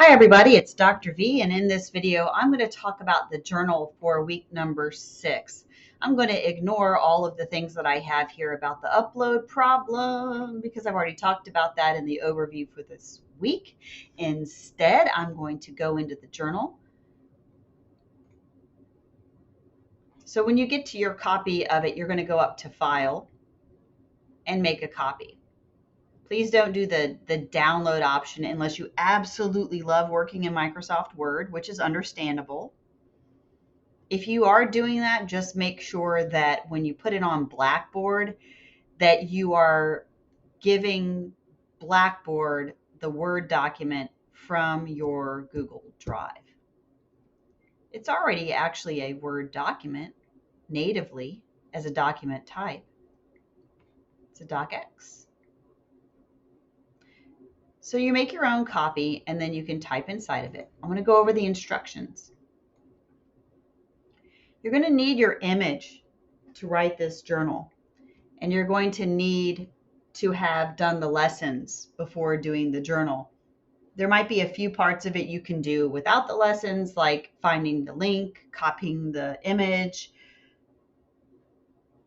Hi everybody, it's Dr. V, and in this video I'm going to talk about the journal for week number 6. I'm going to ignore all of the things that I have here about the upload problem because I've already talked about that in the overview for this week. Instead, I'm going to go into the journal. So when you get to your copy of it, you're going to go up to File and make a copy. Please don't do the download option unless you absolutely love working in Microsoft Word, which is understandable. If you are doing that, just make sure that when you put it on Blackboard, that you are giving Blackboard the Word document from your Google Drive. It's already actually a Word document natively as a document type. It's a docx. So you make your own copy and then you can type inside of it. I'm going to go over the instructions. You're going to need your image to write this journal, and you're going to need to have done the lessons before doing the journal. There might be a few parts of it you can do without the lessons, like finding the link, copying the image,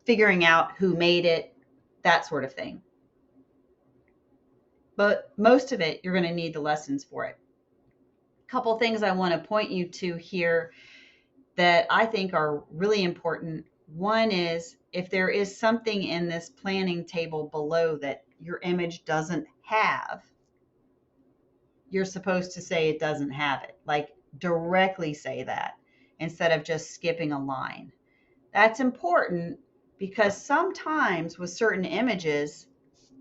figuring out who made it, that sort of thing. But most of it, you're going to need the lessons for it. A couple things I want to point you to here that I think are really important. One is if there is something in this planning table below that your image doesn't have, you're supposed to say it doesn't have it. Like directly say that instead of just skipping a line. That's important because sometimes with certain images,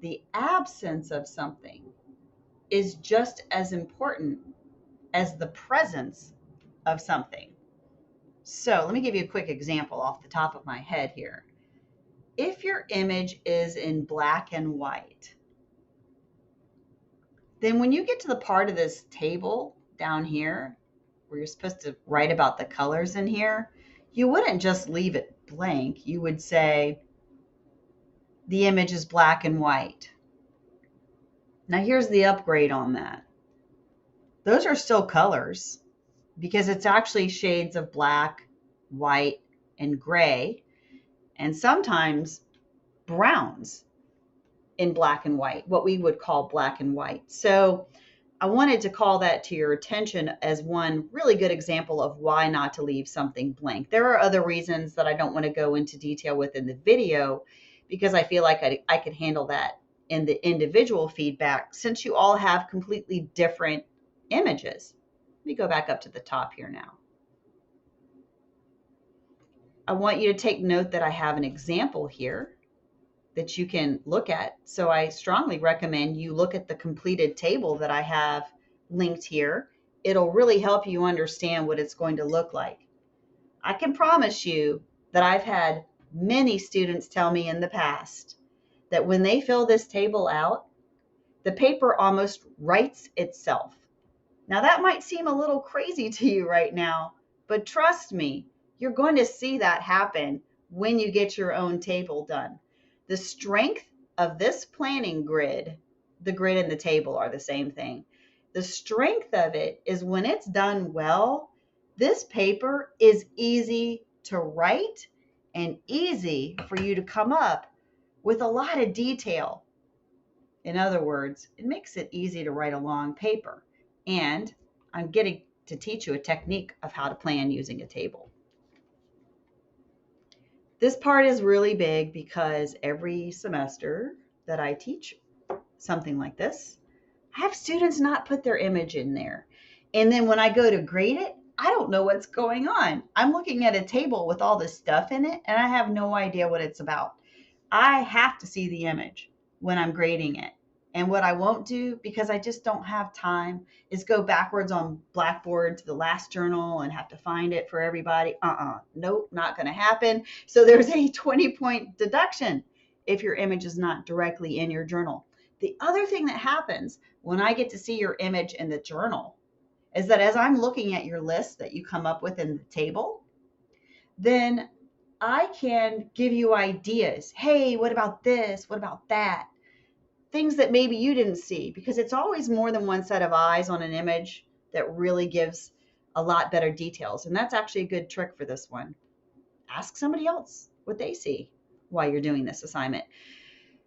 the absence of something is just as important as the presence of something. So let me give you a quick example off the top of my head here. If your image is in black and white, then when you get to the part of this table down here where you're supposed to write about the colors in here, you wouldn't just leave it blank. You would say the image is black and white. Now here's the upgrade on that. Those are still colors because it's actually shades of black, white, and gray, and sometimes browns in black and white, what we would call black and white. So I wanted to call that to your attention as one really good example of why not to leave something blank. There are other reasons that I don't want to go into detail with in the video because I feel like I could handle that in the individual feedback since you all have completely different images. Let me go back up to the top here now. I want you to take note that I have an example here that you can look at. So I strongly recommend you look at the completed table that I have linked here. It'll really help you understand what it's going to look like. I can promise you that I've had many students tell me in the past that when they fill this table out, the paper almost writes itself. Now that might seem a little crazy to you right now, but trust me, you're going to see that happen when you get your own table done. The strength of this planning grid, the grid and the table are the same thing. The strength of it is when it's done well, this paper is easy to write and easy for you to come up with a lot of detail. In other words, it makes it easy to write a long paper. And I'm getting to teach you a technique of how to plan using a table. This part is really big because every semester that I teach something like this, I have students not put their image in there. And then when I go to grade it, I don't know what's going on. I'm looking at a table with all this stuff in it, and I have no idea what it's about. I have to see the image when I'm grading it. And what I won't do, because I just don't have time, is go backwards on Blackboard to the last journal and have to find it for everybody. Nope, not going to happen. So there's a 20-point deduction if your image is not directly in your journal. The other thing that happens when I get to see your image in the journal is that as I'm looking at your list that you come up with in the table, then I can give you ideas. Hey, what about this? What about that? Things that maybe you didn't see, because it's always more than one set of eyes on an image that really gives a lot better details. And that's actually a good trick for this one. Ask somebody else what they see while you're doing this assignment.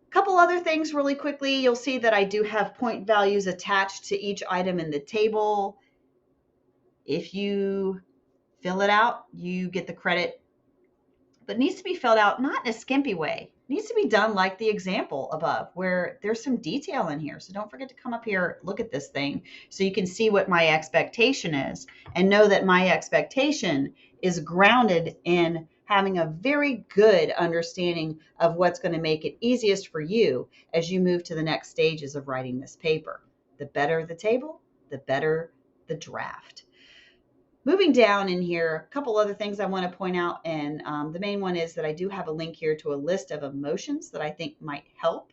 A couple other things really quickly. You'll see that I do have point values attached to each item in the table. If you fill it out, you get the credit, but it needs to be filled out not in a skimpy way. It needs to be done like the example above, where there's some detail in here. So don't forget to come up here, look at this thing so you can see what my expectation is, and know that my expectation is grounded in having a very good understanding of what's going to make it easiest for you as you move to the next stages of writing this paper. The better the table, the better the draft. Moving down in here, a couple other things I want to point out, and the main one is that I do have a link here to a list of emotions that I think might help.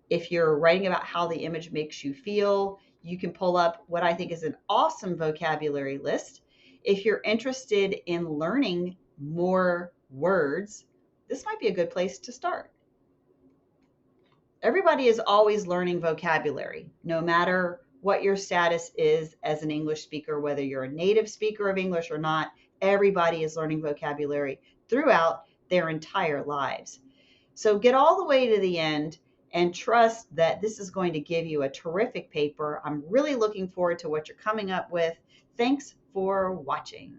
If you're writing about how the image makes you feel, you can pull up what I think is an awesome vocabulary list. If you're interested in learning more words, this might be a good place to start. Everybody is always learning vocabulary, no matter what your status is as an English speaker, whether you're a native speaker of English or not. Everybody is learning vocabulary throughout their entire lives. So get all the way to the end and trust that this is going to give you a terrific paper. I'm really looking forward to what you're coming up with. Thanks for watching.